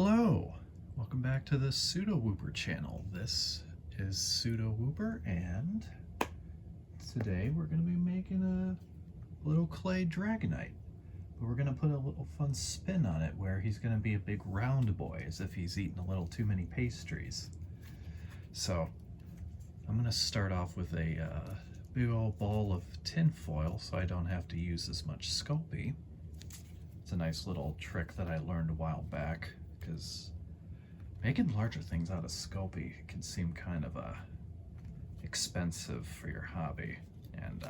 Hello, welcome back to the Pseudo Wooper channel. This is Pseudo Wooper, and today we're going to be making a little clay Dragonite. But we're going to put a little fun spin on it where he's going to be a big round boy, as if he's eaten a little too many pastries. So I'm going to start off with a big old ball of tin foil so I don't have to use as much sculpey. It's a nice little trick that I learned a while back, because making larger things out of sculpey can seem kind of expensive for your hobby, and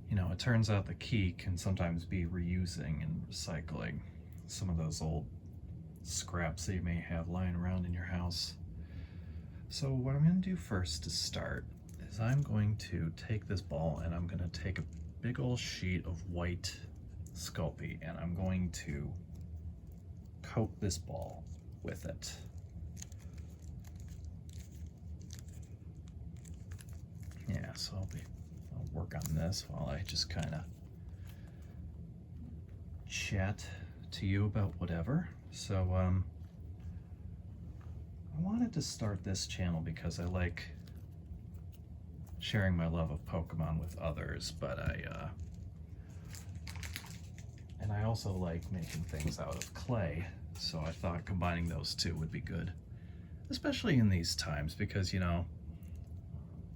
you know, it turns out the key can sometimes be reusing and recycling some of those old scraps that you may have lying around in your house. So what I'm going to do first to start is I'm going to take this ball and I'm going to take a big old sheet of white sculpey and I'm going to coat this ball with it. Yeah, so I'll work on this while I just kind of chat to you about whatever. So I wanted to start this channel because I like sharing my love of Pokemon with others, but I also like making things out of clay, so I thought combining those two would be good, especially in these times, because, you know,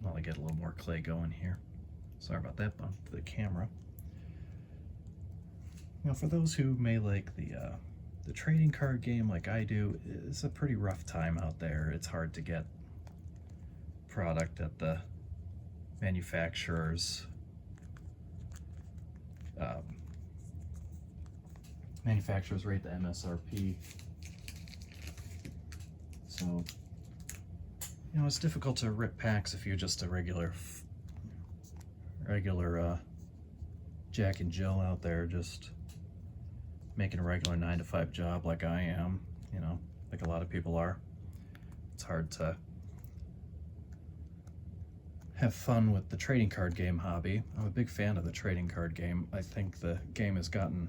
well, I get a little more clay going here. Sorry about that bump to the camera. You know, for those who may like the trading card game like I do, it's a pretty rough time out there. It's hard to get product at the manufacturers. Manufacturers rate the MSRP, so you know it's difficult to rip packs if you're just a regular Jack and Jill out there just making a regular 9-to-5 job like I am, you know, like a lot of people are. It's hard to have fun with the trading card game hobby. I'm a big fan of the trading card game. I think the game has gotten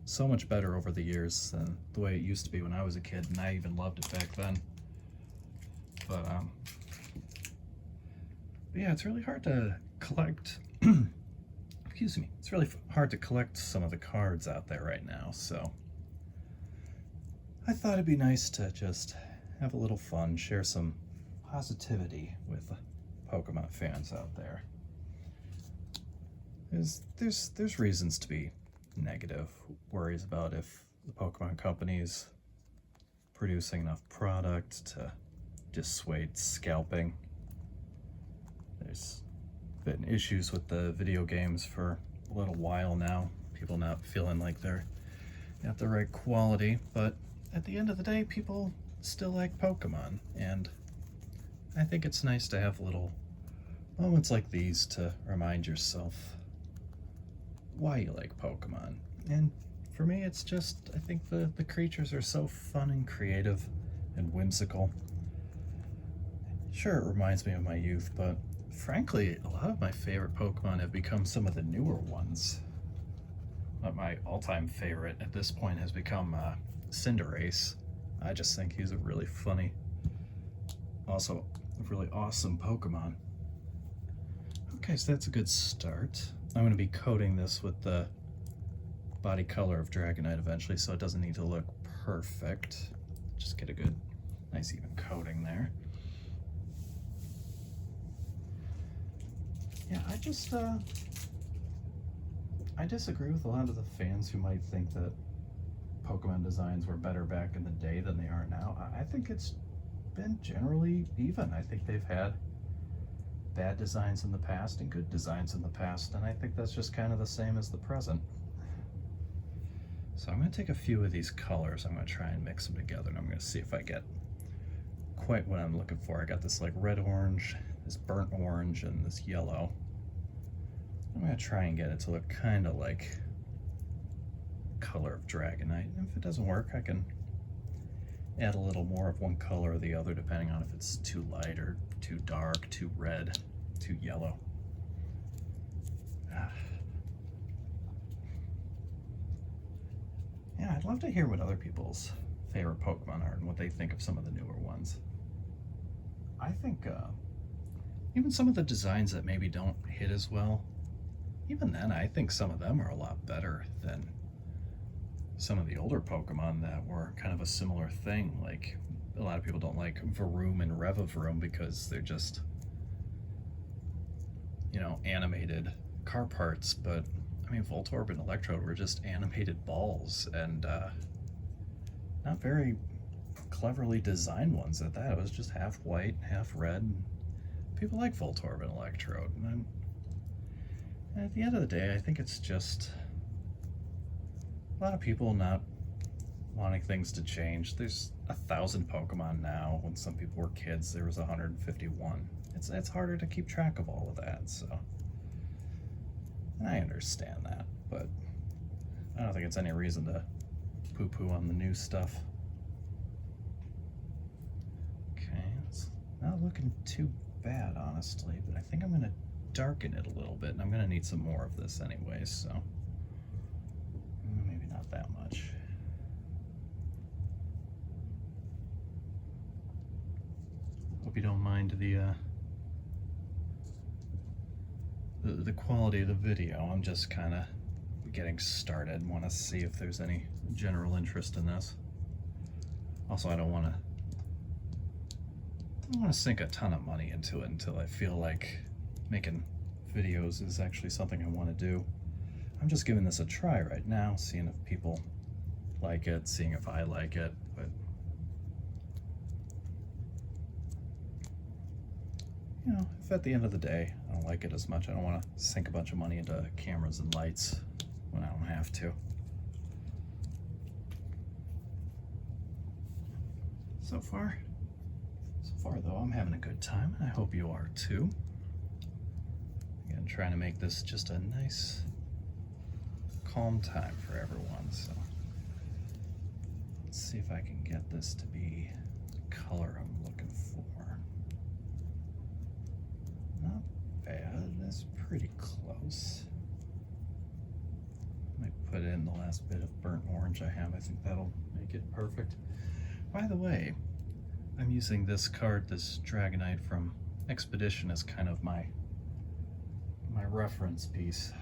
so much better over the years than the way it used to be when I was a kid, and I even loved it back then. But yeah, it's really hard to collect excuse me, it's really hard to collect some of the cards out there right now, so I thought it'd be nice to just have a little fun, share some positivity with Pokemon fans out there. There's reasons to be negative, worries about if the Pokemon company's producing enough product to dissuade scalping. There's been issues with the video games for a little while now, people not feeling like they're at the right quality, but at the end of the day, people still like Pokemon, and I think it's nice to have little moments like these to remind yourself why you like Pokemon. And for me, it's just, I think the creatures are so fun and creative and whimsical. Sure, it reminds me of my youth, but frankly, a lot of my favorite Pokemon have become some of the newer ones. But my all-time favorite at this point has become Cinderace. I just think he's a really funny, also a really awesome Pokemon. Okay, so that's a good start. I'm going to be coating this with the body color of Dragonite eventually, so it doesn't need to look perfect. Just get a good, nice even coating there. Yeah, I disagree with a lot of the fans who might think that Pokemon designs were better back in the day than they are now. I think it's been generally even. I think they've had bad designs in the past and good designs in the past, and I think that's just kind of the same as the present. So I'm going to take a few of these colors, I'm going to try and mix them together, and I'm going to see if I get quite what I'm looking for. I got this like red orange, this burnt orange, and this yellow. I'm going to try and get it to look kind of like color of Dragonite. And if it doesn't work, I can add a little more of one color or the other, depending on if it's too light or too dark, too red, too yellow. Yeah, Yeah, I'd love to hear what other people's favorite Pokemon are and what they think of some of the newer ones. I think even some of the designs that maybe don't hit as well, even then I think some of them are a lot better than some of the older Pokemon that were kind of a similar thing. Like, a lot of people don't like Varoom and Revavroom because they're just, you know, animated car parts, but I mean, Voltorb and Electrode were just animated balls, and not very cleverly designed ones at that. It was just half white, half red. People like Voltorb and Electrode, and at the end of the day, I think it's just a lot of people not wanting things to change. There's 1,000 Pokemon now. When some people were kids, there was 151. It's harder to keep track of all of that, so. And I understand that, but I don't think it's any reason to poo-poo on the new stuff. Okay, it's not looking too bad, honestly, but I think I'm gonna darken it a little bit, and I'm gonna need some more of this anyway, so maybe not that much. Hope you don't mind the quality of the video. I'm just kind of getting started. Want to see if there's any general interest in this. Also, I don't want to sink a ton of money into it until I feel like making videos is actually something I want to do. I'm just giving this a try right now, seeing if people like it, seeing if I like it, but you know, if at the end of the day I don't like it as much, I don't want to sink a bunch of money into cameras and lights when I don't have to. So far though, I'm having a good time, and I hope you are too. Again, trying to make this just a nice, calm time for everyone. So let's see if I can get this to be the color I'm looking for. Not bad, that's pretty close. Might put in the last bit of burnt orange I have. I think that'll make it perfect. By the way, I'm using this card, this Dragonite from Expedition, as kind of my reference piece.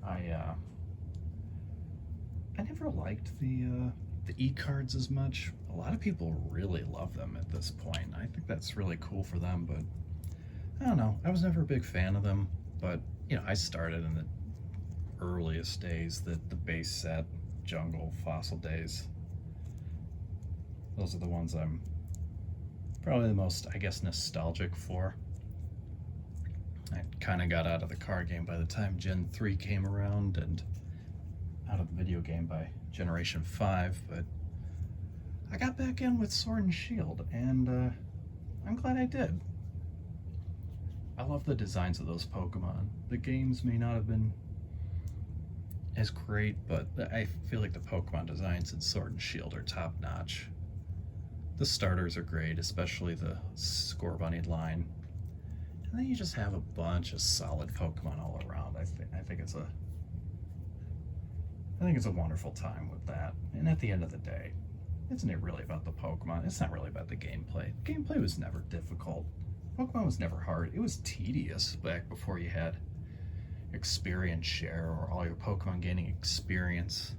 I never liked the e-cards as much. A lot of people really love them at this point. I think that's really cool for them, but I don't know. I was never a big fan of them, but you know, I started in the earliest days, the base set, Jungle, Fossil days. Those are the ones I'm probably the most, I guess, nostalgic for. I kind of got out of the card game by the time Gen 3 came around, and out of the video game by Generation 5, but I got back in with Sword and Shield, and I'm glad I did. I love the designs of those Pokemon. The games may not have been as great, but I feel like the Pokemon designs in Sword and Shield are top-notch. The starters are great, especially the Scorbunny line. And then you just have a bunch of solid Pokemon all around. I think it's a wonderful time with that. And at the end of the day, isn't it really about the Pokemon? It's not really about the gameplay. Gameplay was never difficult. Pokemon was never hard. It was tedious back before you had experience share or all your Pokemon gaining experience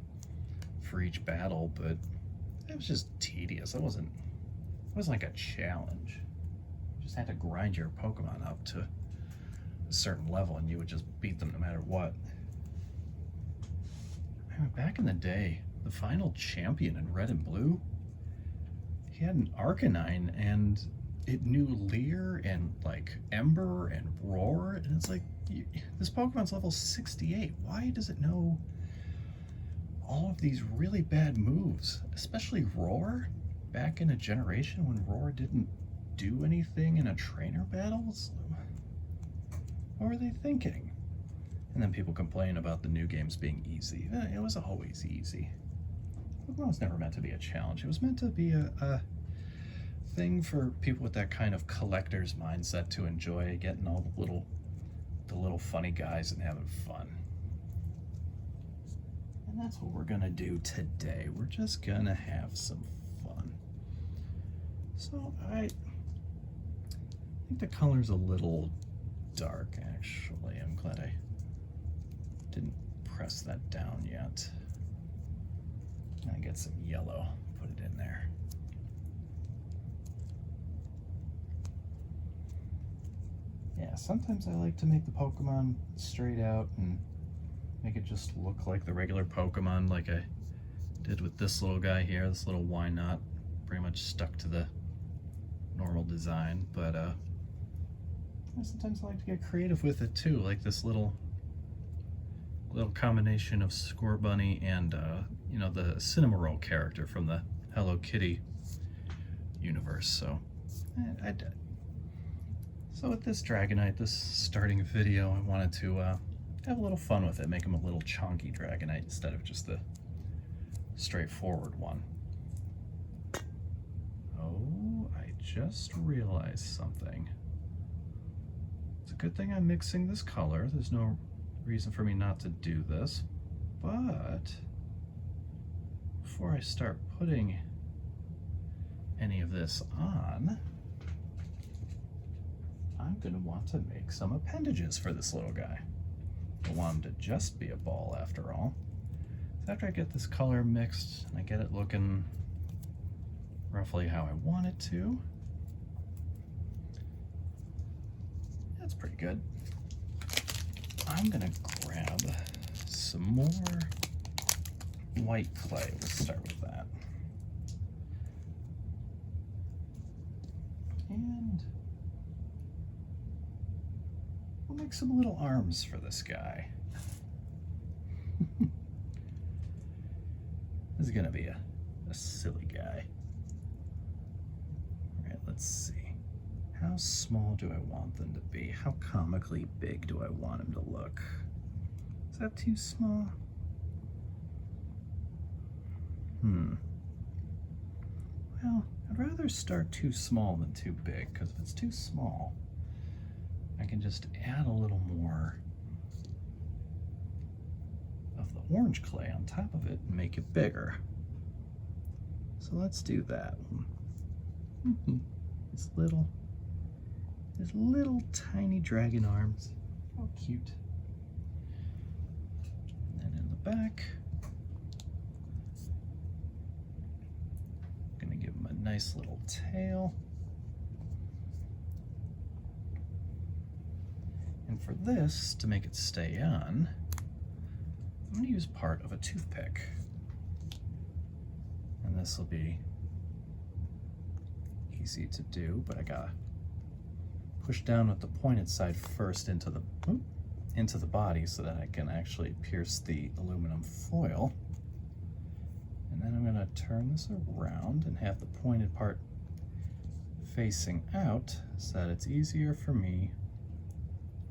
for each battle, but it was just tedious. It wasn't like a challenge. You just had to grind your Pokemon up to a certain level and you would just beat them no matter what. I mean, back in the day, the final champion in Red and Blue, he had an Arcanine and it knew Leer and like Ember and Roar, and it's like, this Pokemon's level 68. Why does it know all of these really bad moves, especially Roar? Back in a generation when Roar didn't do anything in a trainer battles? What were they thinking? And then people complain about the new games being easy. It was always easy. Pokemon was never meant to be a challenge. It was meant to be a thing for people with that kind of collector's mindset to enjoy getting all the little funny guys and having fun. And that's what we're gonna do today. We're just gonna have some fun. So I think the color's a little dark, actually. I'm glad I didn't press that down yet. I get some yellow, put it in there. Yeah, sometimes I like to make the Pokemon straight out and make it just look like the regular Pokemon, like I did with this little guy here, this little Wynot. Pretty much stuck to the normal design, but sometimes I like to get creative with it too, like this little combination of Scorbunny and you know, the Cinnamoroll character from the Hello Kitty universe. So so with this Dragonite, this starting video, I wanted to have a little fun with it, make him a little chunky Dragonite instead of just the straightforward one. Oh, I just realized something. It's a good thing I'm mixing this color. There's no reason for me not to do this, but before I start putting any of this on, I'm gonna want to make some appendages for this little guy. I want him to just be a ball after all. So after I get this color mixed and I get it looking roughly how I want it to, that's pretty good. I'm gonna grab some more white clay. We'll start with that. And we'll make some little arms for this guy. This is gonna be a silly guy. All right, let's see. How small do I want them to be? How comically big do I want him to look? Is that too small? Well, I'd rather start too small than too big, because if it's too small, I can just add a little more of the orange clay on top of it and make it bigger. So let's do that. His little tiny dragon arms. How cute. And then in the back, I'm gonna give him a nice little tail. And for this, to make it stay on, I'm gonna use part of a toothpick. And this will be easy to do, but I gotta push down with the pointed side first into the body so that I can actually pierce the aluminum foil. And then I'm gonna turn this around and have the pointed part facing out so that it's easier for me.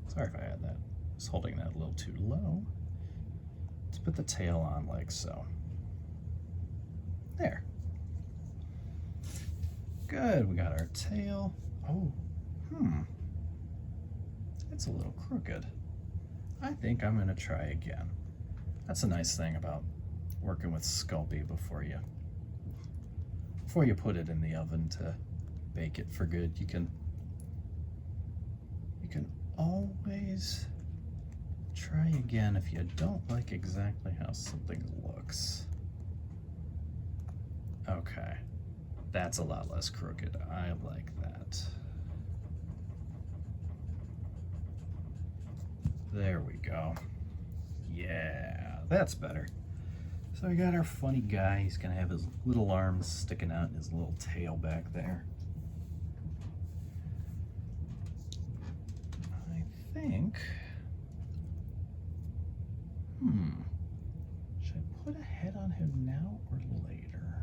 Sorry if I had that. I was holding that a little too low. Let's put the tail on like so. There. Good, we got our tail. Oh, it's a little crooked. I think I'm gonna try again. That's a nice thing about working with Sculpey before you put it in the oven to bake it for good. You can always try again if you don't like exactly how something looks. Okay, that's a lot less crooked. I like that. There we go. Yeah, that's better. So we got our funny guy. He's gonna have his little arms sticking out and his little tail back there. I think, should I put a head on him now or later?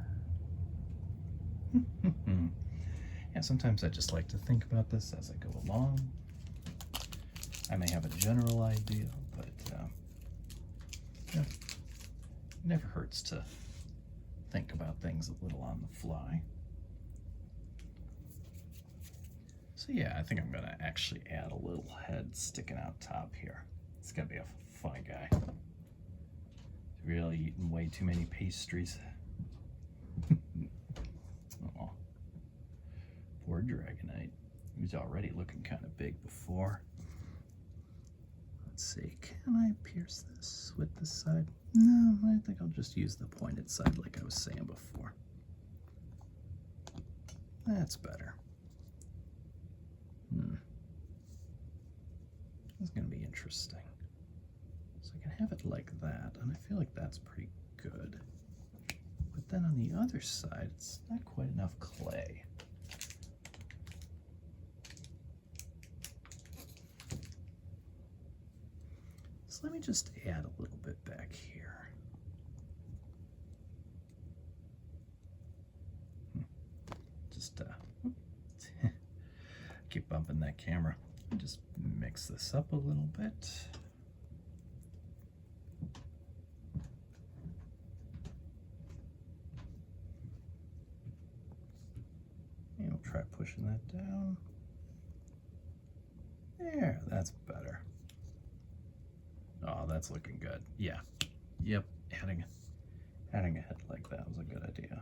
Yeah, sometimes I just like to think about this as I go along. I may have a general idea, but yeah, it never hurts to think about things a little on the fly. So yeah, I think I'm gonna actually add a little head sticking out top here. It's gonna be a funny guy. To really eating way too many pastries. Oh, poor Dragonite. He was already looking kind of big before. Let's see, can I pierce this with this side? No, I think I'll just use the pointed side like I was saying before. That's better. This is going to be interesting. So I can have it like that, and I feel like that's pretty good. But then on the other side, it's not quite enough clay. So let me just add a little bit back here. Just keep bumping that camera. Just mix this up a little bit. And we'll try pushing that down. There, that's better. Oh, that's looking good. Yeah. Yep, adding a head like that was a good idea.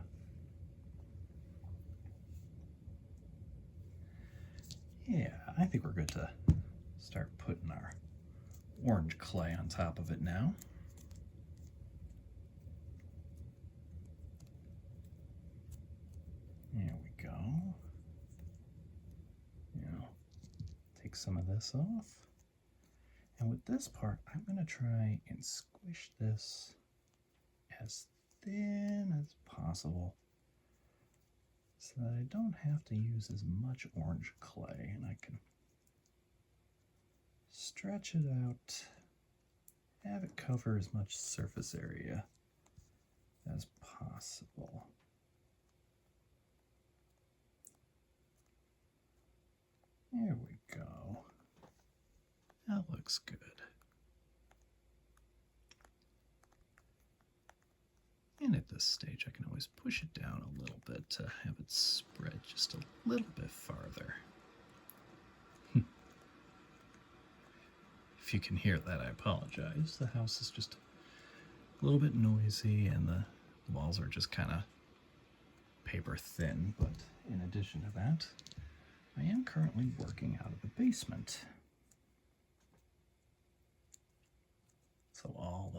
Yeah, I think we're good to start putting our orange clay on top of it now. There we go. Now, take some of this off. And with this part, I'm going to try and squish this as thin as possible so that I don't have to use as much orange clay, and I can stretch it out, have it cover as much surface area as possible. There we go. That looks good. And at this stage, I can always push it down a little bit to have it spread just a little bit farther. If you can hear that, I apologize. The house is just a little bit noisy and the walls are just kind of paper thin. But in addition to that, I am currently working out of the basement. So all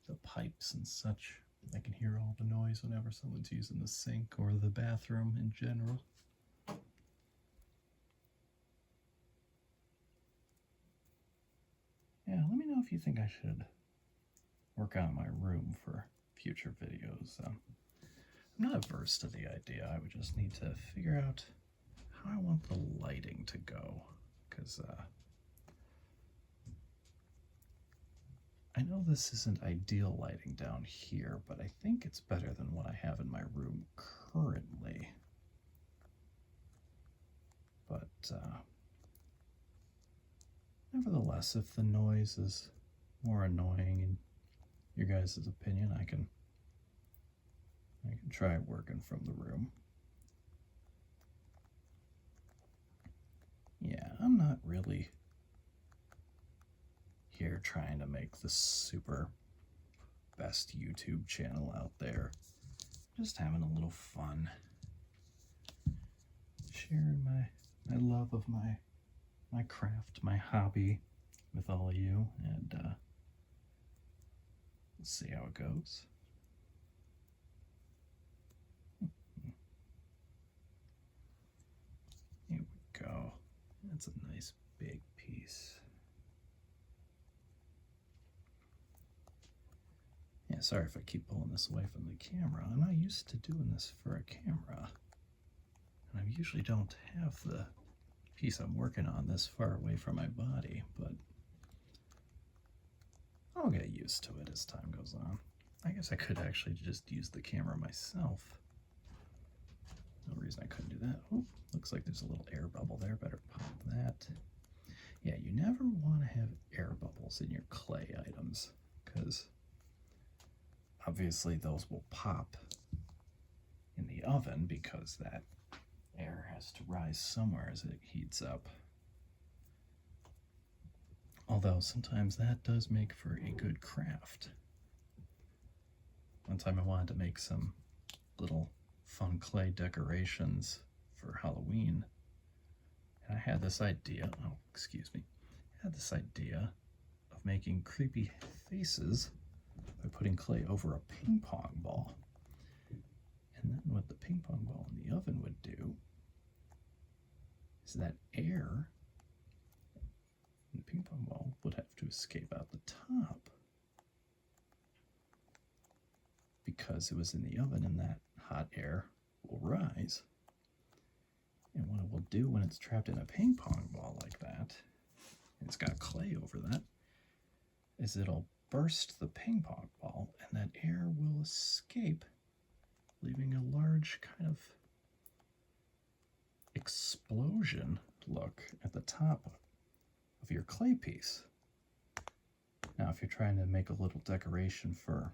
the pipes and such, I can hear all the noise whenever someone's using the sink or the bathroom in general. Yeah, let me know if you think I should work on my room for future videos. I'm not averse to the idea. I would just need to figure out how I want the lighting to go, because I know this isn't ideal lighting down here, but I think it's better than what I have in my room currently. But nevertheless, if the noise is more annoying in your guys' opinion, I can try working from the room. Yeah, I'm not really here trying to make the super best YouTube channel out there. Just having a little fun. Sharing my love of my craft, my hobby with all of you, and we'll see how it goes. Here we go. That's a nice big piece. Yeah, sorry if I keep pulling this away from the camera. I'm not used to doing this for a camera. And I usually don't have the piece I'm working on this far away from my body, but I'll get used to it as time goes on. I guess I could actually just use the camera myself. No reason I couldn't do that. Oh, looks like there's a little air bubble there. Better pop that. Yeah, you never want to have air bubbles in your clay items, because obviously those will pop in the oven because that air has to rise somewhere as it heats up. Although sometimes that does make for a good craft. One time I wanted to make some little fun clay decorations for Halloween. And I had this idea, oh, excuse me, I had this idea of making creepy faces by putting clay over a ping pong ball. And then what the ping pong ball in the oven would do is that air in the ping pong ball would have to escape out the top because it was in the oven, and that hot air will rise. And what it will do when it's trapped in a ping pong ball like that, and it's got clay over that, is it'll burst the ping pong ball, and that air will escape, leaving a large kind of explosion look at the top of your clay piece. Now, if you're trying to make a little decoration for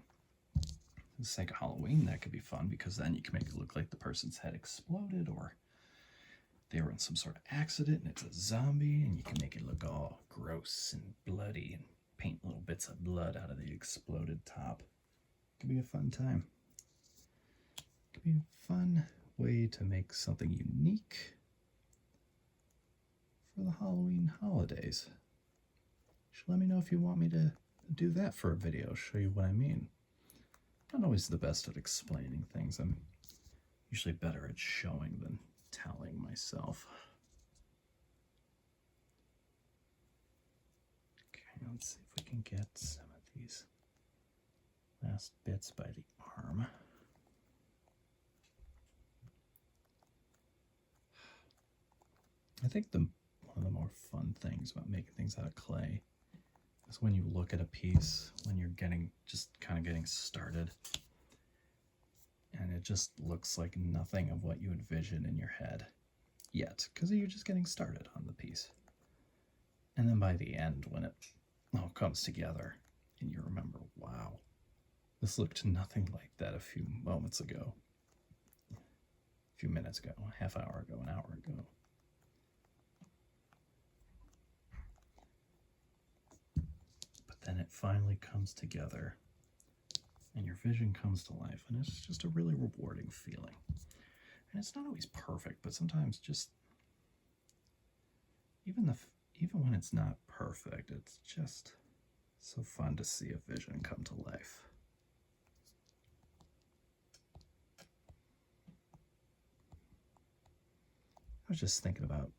the sake of Halloween, that could be fun, because then you can make it look like the person's head exploded, or they were in some sort of accident and it's a zombie, and you can make it look all gross and bloody and paint little bits of blood out of the exploded top. It could be a fun time. It could be a fun way to make something unique for the Halloween holidays. You should let me know if you want me to do that for a video, show you what I mean. I'm not always the best at explaining things. I'm usually better at showing than telling myself. Okay, let's see if we can get some of these last bits by the arm. I think one of the more fun things about making things out of clay is when you look at a piece, when you're just kind of getting started, and it just looks like nothing of what you envision in your head yet, because you're just getting started on the piece. And then by the end, when it all comes together and you remember, wow, this looked nothing like that a few moments ago, a few minutes ago, a half hour ago, an hour ago. But then it finally comes together and your vision comes to life, and it's just a really rewarding feeling. And it's not always perfect, but sometimes just even when it's not perfect, it's just so fun to see a vision come to life. I was just thinking about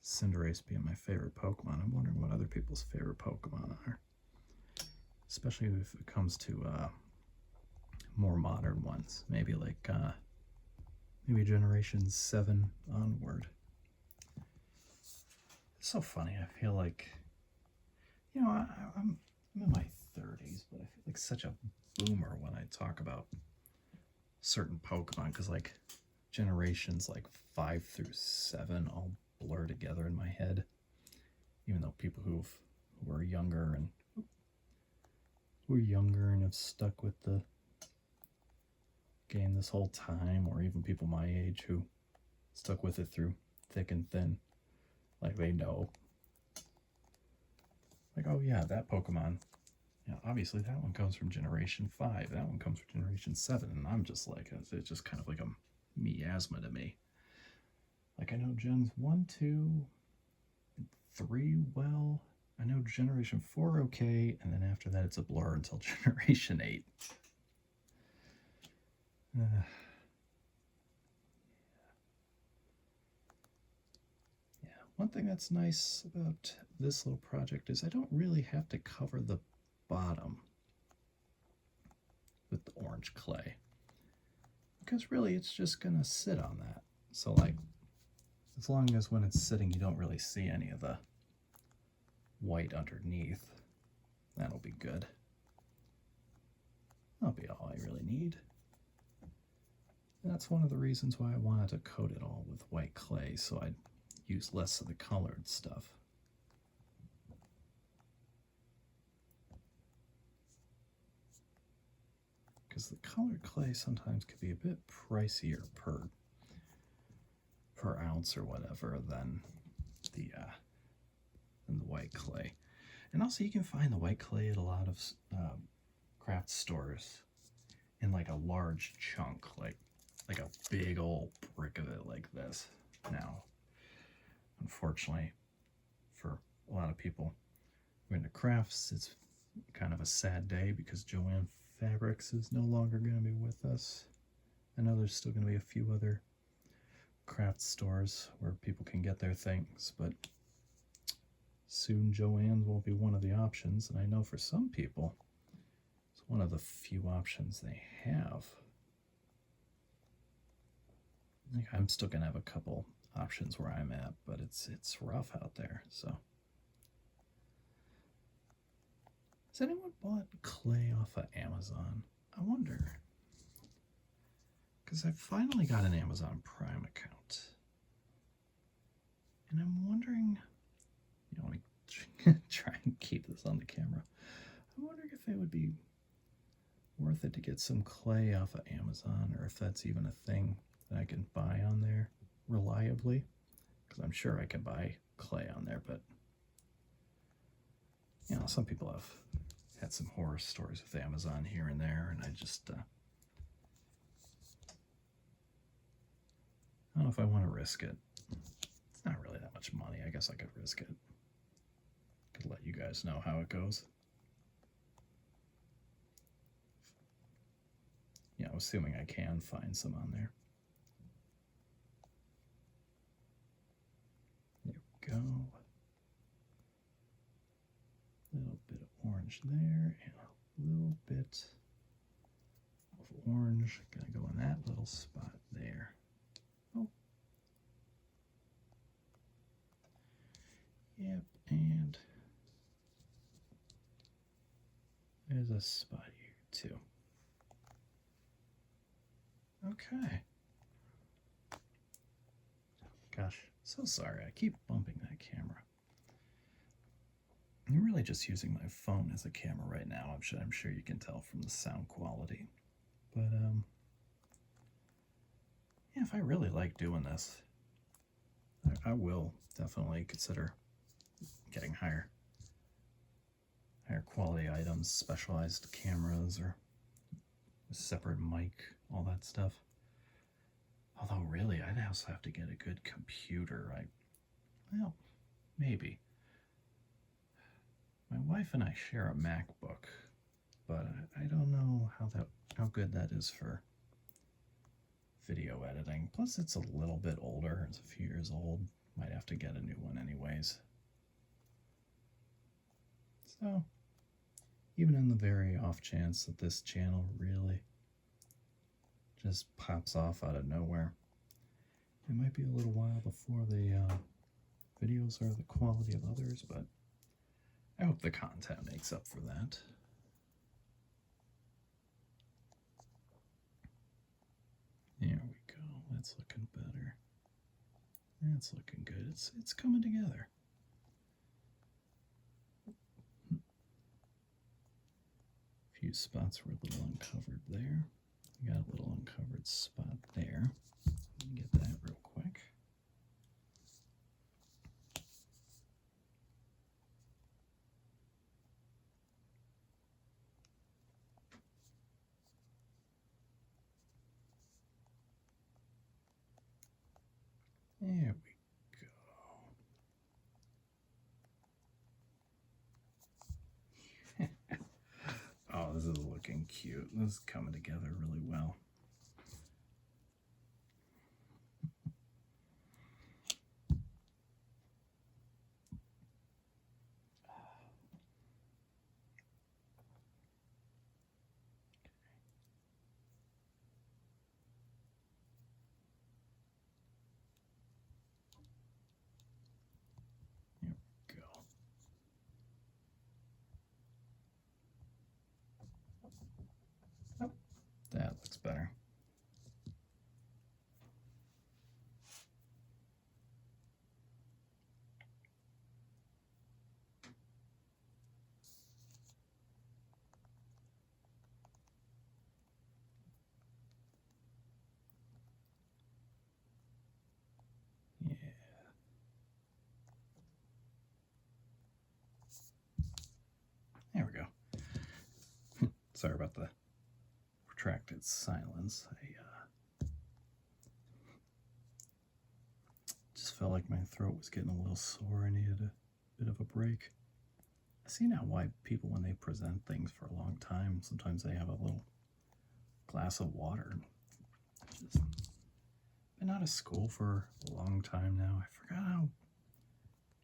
Cinderace being my favorite Pokemon. I'm wondering what other people's favorite Pokemon are, especially if it comes to more modern ones, maybe like maybe Generation 7 onward. It's so funny. I feel like, I'm in my 30s, but I feel like such a boomer when I talk about certain Pokemon, because like generations like 5 through 7 all blur together in my head, even though people who are younger and have stuck with the game this whole time, or even people my age who stuck with it through thick and thin, like they know, like, oh yeah, that Pokemon, obviously that one comes from Generation 5, that one comes from Generation 7, and I'm just like, it's just kind of like a miasma to me. Like, I know Gens 1, 2, and 3 well, I know Generation 4 okay, and then after that it's a blur until Generation 8. One thing that's nice about this little project is I don't really have to cover the bottom with the orange clay, because really it's just gonna sit on that. So like, as long as when it's sitting you don't really see any of the white underneath, that'll be good. That'll be all I really need. And that's one of the reasons why I wanted to coat it all with white clay, so I'd use less of the colored stuff. Because the colored clay sometimes could be a bit pricier per ounce or whatever than the white clay. And also you can find the white clay at a lot of craft stores. in like a large chunk, like a big old brick of it like this. Now, unfortunately, for a lot of people who are into crafts, it's kind of a sad day because Joanne Fabrics is no longer going to be with us. I know there's still going to be a few other craft stores where people can get their things, but soon Joann's won't be one of the options, and I know for some people it's one of the few options they have. Like, I'm still gonna have a couple options where I'm at, but it's rough out there. So, has anyone bought clay off of Amazon? I wonder, because I finally got an Amazon Prime account, and I'm wondering, let me try and keep this on the camera. I'm wondering if it would be worth it to get some clay off of Amazon, or if that's even a thing that I can buy on there reliably, because I'm sure I can buy clay on there, but some people have had some horror stories with Amazon here and there, and I just I don't know if I want to risk it. It's not really that much money. I guess I could risk it. Could let you guys know how it goes. Assuming I can find some on there. There we go. A little bit of orange there, and a little bit of orange. Gonna go in that little spot there. Oh. Yep, and there's a spot here too. Okay. Gosh, so sorry. I keep bumping that camera. I'm really just using my phone as a camera right now. I'm sure you can tell from the sound quality. But, yeah, if I really like doing this, I will definitely consider getting higher quality items, specialized cameras, or a separate mic, all that stuff. Although, really, I'd also have to get a good computer. Well, maybe. My wife and I share a MacBook, but I don't know how good that is for video editing. Plus, it's a little bit older. It's a few years old. Might have to get a new one anyways. So, even in the very off chance that this channel really just pops off out of nowhere, it might be a little while before the videos are the quality of others, but I hope the content makes up for that. There we go. That's looking better. That's looking good. It's coming together. A few spots were a little uncovered there. We got a little uncovered spot there. Let me get that real quick. There we go. Oh, this is looking cute. This is coming together really well. That looks better. Yeah. There we go. Sorry about the protracted silence. I just felt like my throat was getting a little sore. I needed a bit of a break. I see now why people, when they present things for a long time, sometimes they have a little glass of water. Just been out of school for a long time now. I forgot how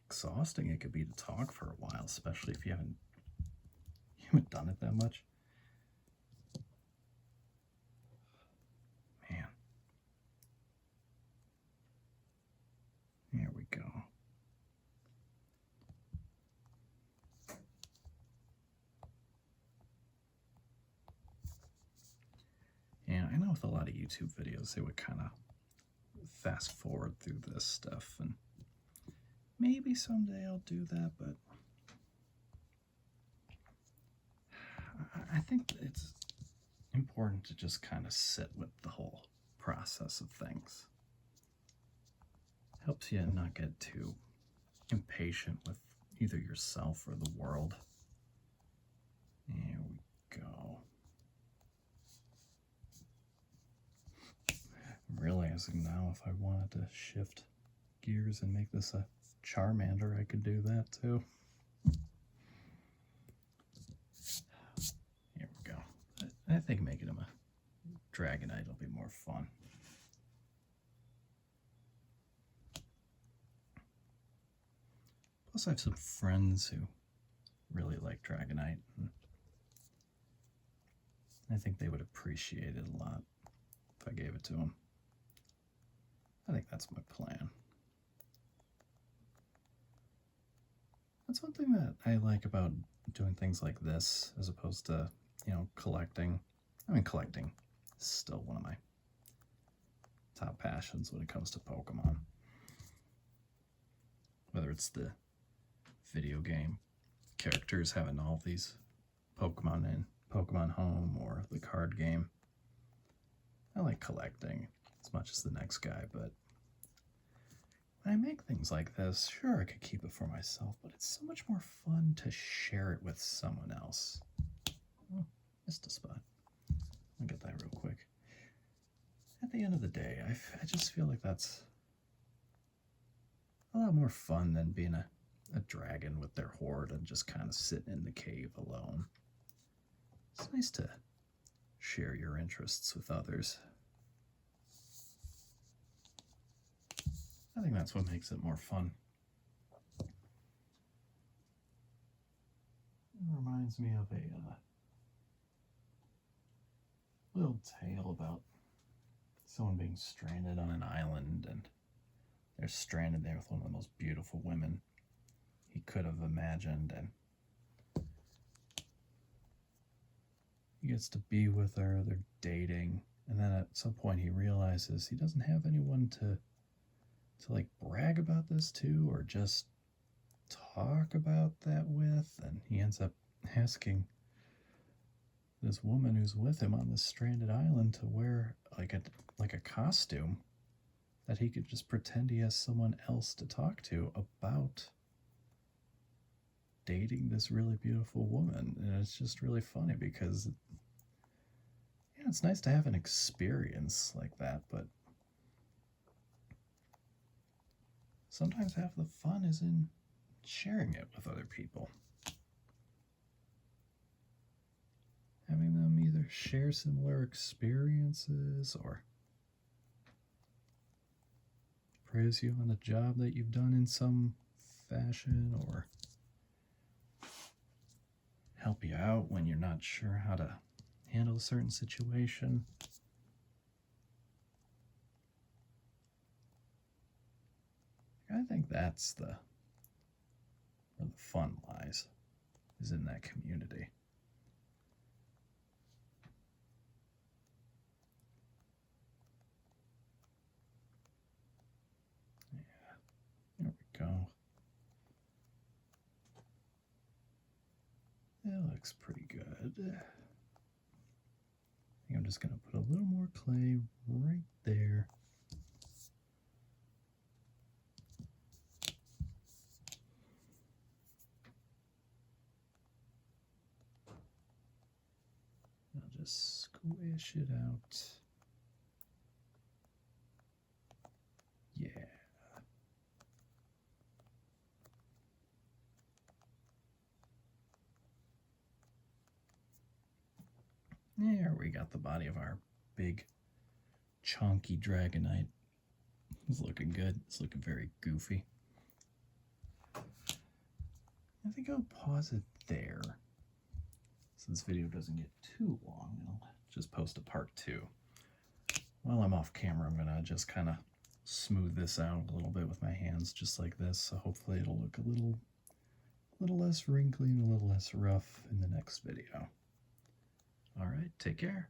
exhausting it could be to talk for a while, especially if you haven't done it that much. Man. Here we go. And I know with a lot of YouTube videos, they would kind of fast forward through this stuff, and maybe someday I'll do that, but I think it's important to just kind of sit with the whole process of things. Helps you not get too impatient with either yourself or the world. There we go. I'm realizing now if I wanted to shift gears and make this a Charmander, I could do that too. Here we go. I think making him a Dragonite will be more fun. Plus I have some friends who really like Dragonite, and I think they would appreciate it a lot if I gave it to them. I think that's my plan. That's one thing that I like about doing things like this as opposed to, collecting. I mean, collecting is still one of my top passions when it comes to Pokemon. Whether it's the video game characters having all these Pokemon in Pokemon Home or the card game. I like collecting as much as the next guy, but when I make things like this, sure, I could keep it for myself, but it's so much more fun to share it with someone else. Oh, missed a spot. I'll get that real quick. At the end of the day, I just feel like that's a lot more fun than being a dragon with their horde and just kind of sitting in the cave alone. It's nice to share your interests with others. I think that's what makes it more fun. It reminds me of a little tale about someone being stranded on an island, and they're stranded there with one of the most beautiful women he could have imagined, and he gets to be with her, they're dating, and then at some point he realizes he doesn't have anyone to like brag about this to, or just talk about that with, and he ends up asking this woman who's with him on this stranded island to wear like a costume that he could just pretend he has someone else to talk to about dating this really beautiful woman. And it's just really funny because it's nice to have an experience like that, but sometimes half the fun is in sharing it with other people. Having them either share similar experiences or praise you on a job that you've done in some fashion, or help you out when you're not sure how to handle a certain situation. I think that's where the fun lies, is in that community. Yeah, there we go. It looks pretty good. I think I'm just going to put a little more clay right there. I'll just Squish it out. Yeah. There we got the body of our big, chunky Dragonite. It's looking good. It's looking very goofy. I think I'll pause it there. So this video doesn't get too long, I'll just post a part 2. While I'm off camera, I'm gonna just kind of smooth this out a little bit with my hands, just like this. So hopefully it'll look a little less wrinkly and a little less rough in the next video. All right, take care.